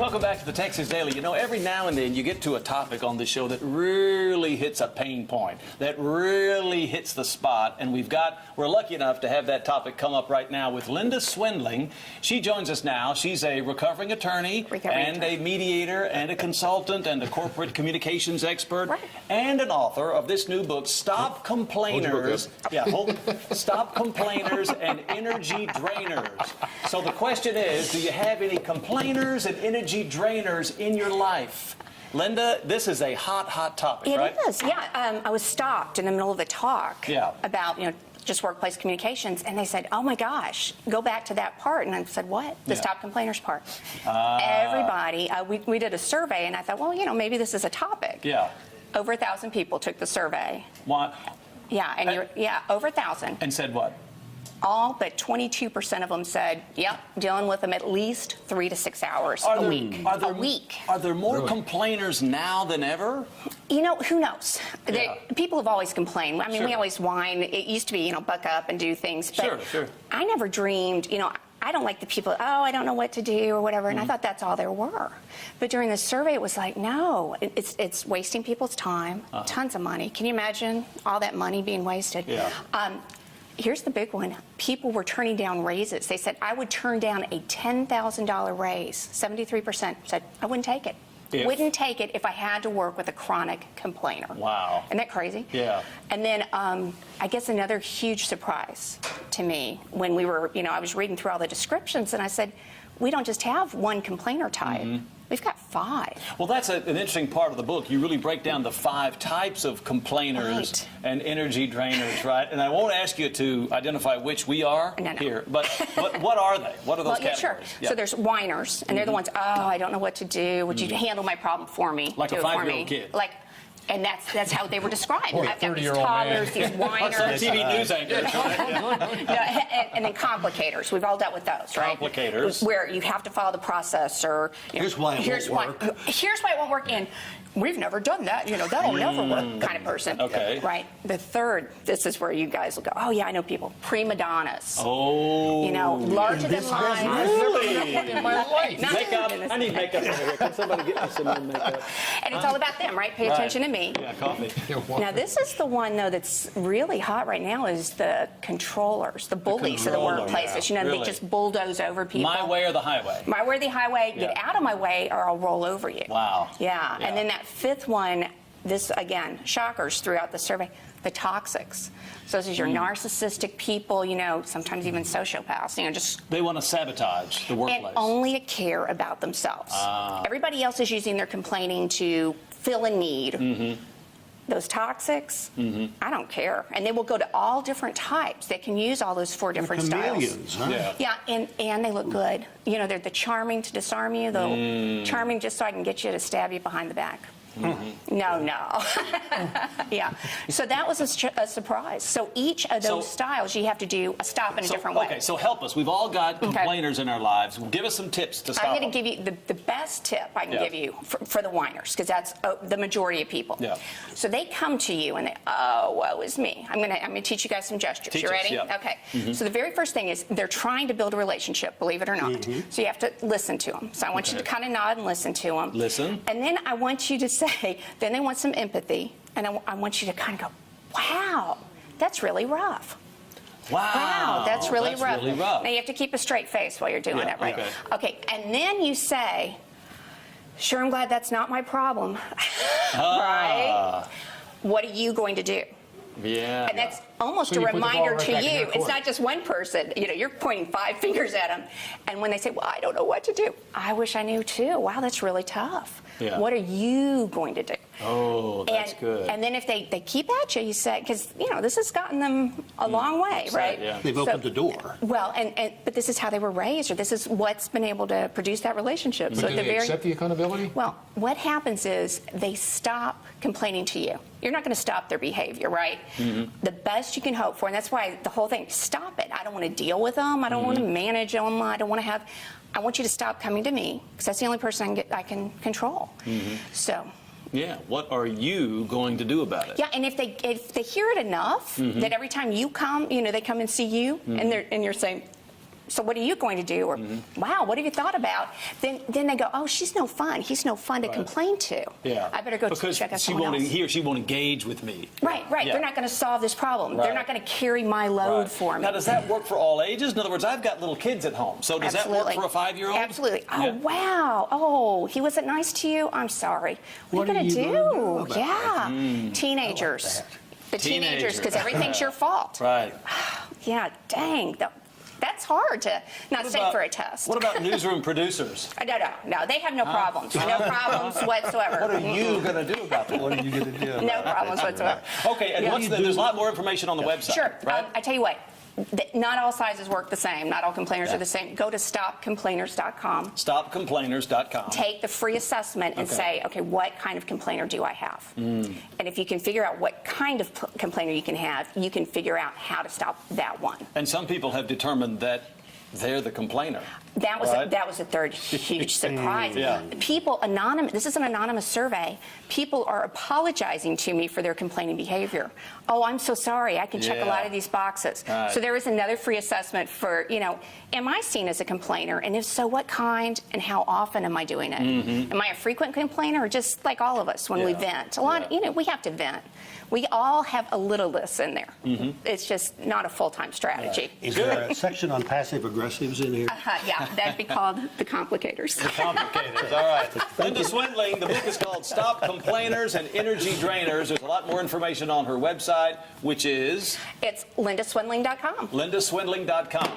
Welcome back to the Texas Daily. You know, every now and then you get to a topic on the show that really hits a pain point, that really hits the spot, and we're lucky enough to have that topic come up right now with Linda Swindling. She joins us now. She's a recovering attorney a mediator and a consultant and a corporate communications expert and an author of this new book, Stop Complainers. Stop Complainers and Energy Drainers. So the question is, do you have any complainers and energy drainers in your life? Linda, this is a hot topic, right? It is, yeah. I was stopped in the middle of a talk about, just workplace communications, and they said, oh my gosh, go back to that part. And I said, what? The stop complainers part. Everybody, we did a survey, and I thought, well, maybe this is a topic. Yeah. Over 1,000 people took the survey. What? Yeah, and over 1,000. And said what? All but 22% of them said, yep, dealing with them at least 3 to 6 hours a week. Are there more complainers now than ever? Who knows? People have always complained. I mean, we always whine. It used to be, buck up and do things. But I never dreamed, I don't like the people, I don't know what to do or whatever, and I thought that's all there were. But during the survey, it was like, no, it's wasting people's time, tons of money. Can you imagine all that money being wasted? Here's the big one. People were turning down raises. They said, I would turn down a $10,000 raise. 73% said, I wouldn't take it. Wouldn't take it if I had to work with a chronic complainer. Wow. Isn't that crazy? Yeah. And then I guess another huge surprise to me when we were, I was reading through all the descriptions, and I said, we don't just have one complainer type. We've got 5. Well, that's an interesting part of the book. You really break down the 5 types of complainers and energy drainers, right? And I won't ask you to identify which we are here, but what are they? What are those categories? Sure. Yeah. So there's whiners, and they're the ones, I don't know what to do. Would you handle my problem for me? Like a 5-year-old kid. And that's how they described. Or a I've got these 30-year-old toddlers, these whiners. Some TV news anchors. And then complicators. We've all dealt with those, right? Complicators. Where you have to follow the process, or here's why it won't work. Here's why it won't work. And we've never done that. That'll never work. Kind of person. Okay. Right. The third. This is where you guys will go. Oh yeah, I know people. Prima donnas. Oh. Larger than life. Really? In my life. Makeup. I need makeup over here. Can somebody get me some more makeup? And it's all about them, right? Pay attention to me. Yeah, coffee. Now, this is the one, though, that's really hot right now is the controllers, the bullies of the workplaces. They just bulldoze over people. My way or the highway? My way or the highway. Get out of my way or I'll roll over you. Wow. Yeah. And then that 5th one, this, again, shockers throughout the survey, the toxics. So this is your narcissistic people, sometimes even sociopaths, just... They want to sabotage the workplace. And only care about themselves. Everybody else is using their complaining to fill a need. Those toxics, I don't care. And they will go to all different types. They can use all those 4 different styles. Huh? Yeah, and they look good. They're the charming to disarm you, the charming just so I can get you to stab you behind the back. No. Yeah. So that was a surprise. So each of those styles, you have to do a stop in a different way. Okay, so help us. We've all got complainers in our lives. Give us some tips to stop I'm going to give you the best tip I can give you for the whiners, because that's the majority of people. Yeah. So they come to you and they, woe is me. I'm going to teach you guys some gestures. Teach you ready? us, yeah. Okay. So the very first thing is they're trying to build a relationship, believe it or not. So you have to listen to them. So I want you to kind of nod and listen to them. Listen. And then I want you to say, then they want some empathy, and I want you to kind of go, wow, that's really rough. Wow, that's really rough. Now you have to keep a straight face while you're doing it, right? Okay, and then you say, sure, I'm glad that's not my problem. Right? What are you going to do? Yeah. And that's almost a reminder to you. It's not just one person. You're pointing 5 fingers at them. And when they say, well, I don't know what to do, I wish I knew too. Wow, that's really tough. Yeah. What are you going to do? Oh, that's good. And then if they keep at you, you say, because, this has gotten them a long way, right? Yeah. They've opened the door. Well, but this is how they were raised, or this is what's been able to produce that relationship. So do they accept the accountability? Well, what happens is they stop complaining to you. You're not going to stop their behavior, right? The best you can hope for, and that's why the whole thing, stop it. I don't want to deal with them. I don't want to manage them. I want you to stop coming to me, because that's the only person I can control. So. Yeah, what are you going to do about it? Yeah, and if they hear it enough that every time you come, they come and see you, and you're saying, so what are you going to do? Or, wow, what have you thought about? Then they go, oh, she's no fun. He's no fun to complain to. Yeah. I better go because check out she someone won't, else. he or she won't engage with me. Right. Yeah. They're not going to solve this problem. Right. They're not going to carry my load for me. Now, does that work for all ages? In other words, I've got little kids at home. So does that work for a 5-year-old? Absolutely. Oh, Yeah. wow. Oh, he wasn't nice to you? I'm sorry. What are you going to do? about Yeah. Teenagers. The teenagers, because everything's your fault. Right. Yeah, dang. That's hard to not What stay about- for a test. What about newsroom producers? No, they have no problems. No problems whatsoever. What are you going to do about that? What are you going to do? No problems whatsoever. Okay, and Yeah. there's a lot more information on the website. Sure. Right? I tell you what, not all sizes work the same. Not all complainers are the same. Go to stopcomplainers.com. StopComplainers.com. Take the free assessment and say, okay, what kind of complainer do I have? And if you can figure out what kind of complainer you can have, you can figure out how to stop that one. And some people have determined that they're the complainer. That was Right. that was a third huge surprise. Yeah. People anonymous. This is an anonymous survey. People are apologizing to me for their complaining behavior. Oh, I'm so sorry. I can check a lot Yeah. of these boxes. Right. So there is another free assessment for am I seen as a complainer? And if so, what kind and how often am I doing it? Am I a frequent complainer, or just like all of us when we Yeah. vent? A lot. We have to vent. We all have a little of this in there. It's just not a full-time strategy. Is there a section on passive aggressives in here? Yeah, that'd be called the complicators. Complicators. All right. Linda Swindling, the book is called Stop Complainers and Energy Drainers. There's a lot more information on her website, which is It's lindaswindling.com. lindaswindling.com.